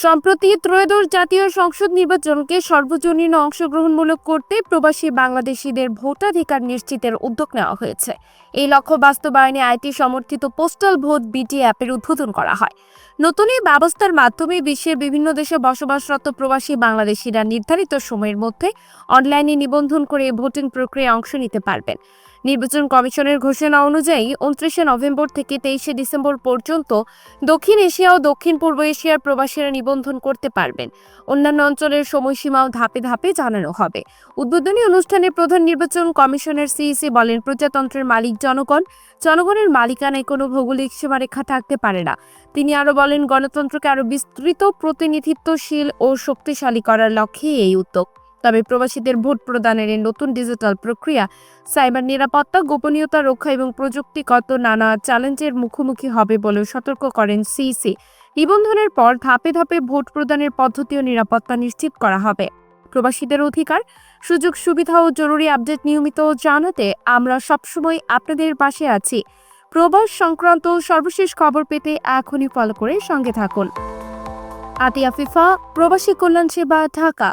সম্প্রতি ত্রয়োদশ জাতীয় সংসদ নির্বাচনকে সর্বজনীন অংশগ্রহণমূলক করতে প্রবাসী বাংলাদেশিদের ভোটাধিকার নিশ্চিতের উদ্যোগ নেওয়া হয়েছে। এই লক্ষ্য বাস্তবায়নে আইটি সমর্থিত পোস্টাল ভোট বিটি অ্যাপের উদ্বোধন করা হয়। নতুন এই ব্যবস্থার মাধ্যমে বিশ্বের বিভিন্ন দেশে বসবাসরত প্রবাসী বাংলাদেশিরা নির্ধারিত সময়ের মধ্যে অনলাইনে নিবন্ধন করে ভোটিং প্রক্রিয়ায় অংশ নিতে পারবেন। নির্বাচন কমিশনের ঘোষণা অনুযায়ী 29 নভেম্বর থেকে 23 ডিসেম্বর পর্যন্ত দক্ষিণ এশিয়া ও দক্ষিণ পূর্ব এশিয়ার প্রবাসীরা নিবন্ধন করতে পারবেন। অন্যান্য অঞ্চলের সময়সীমাও ধাপে ধাপে জানানো হবে। উদ্বোধনী অনুষ্ঠানে প্রধান নির্বাচন কমিশনার সিইসি বলেন, প্রজাতন্ত্রের মালিক জনগণ, জনগণের মালিকানায় কোনো ভৌগোলিক সীমারেখা থাকতে পারে না। তিনি আরো বলেন, গণতন্ত্রকে আরো বিস্তৃত, প্রতিনিধিত্বশীল ও শক্তিশালী করার লক্ষ্যে এই উদ্যোগ। তবে প্রবাসীদের ভোট প্রদানের এই নতুন ডিজিটাল প্রক্রিয়া সাইবার নিরাপত্তা, গোপনীয়তা রক্ষা এবং প্রযুক্তিগত নানা চ্যালেঞ্জের মুখোমুখি হবে বলেও সতর্ক করেন সিইসি। নিবন্ধনের পর ধাপে ধাপে ভোট প্রদানের পদ্ধতি ও নিরাপত্তা নিশ্চিত করা হবে। প্রবাসীদের অধিকার, সুযোগ সুবিধা ও জরুরি আপডেট নিয়মিত জানাতে আমরা সবসময় আপনাদের পাশে আছি। প্রবাস সংক্রান্ত সর্বশেষ খবর পেতে এখনই ফলো করে সঙ্গে থাকুন। আতিয়া ফিফা, প্রবাসী কল্যাণ সেবা, ঢাকা।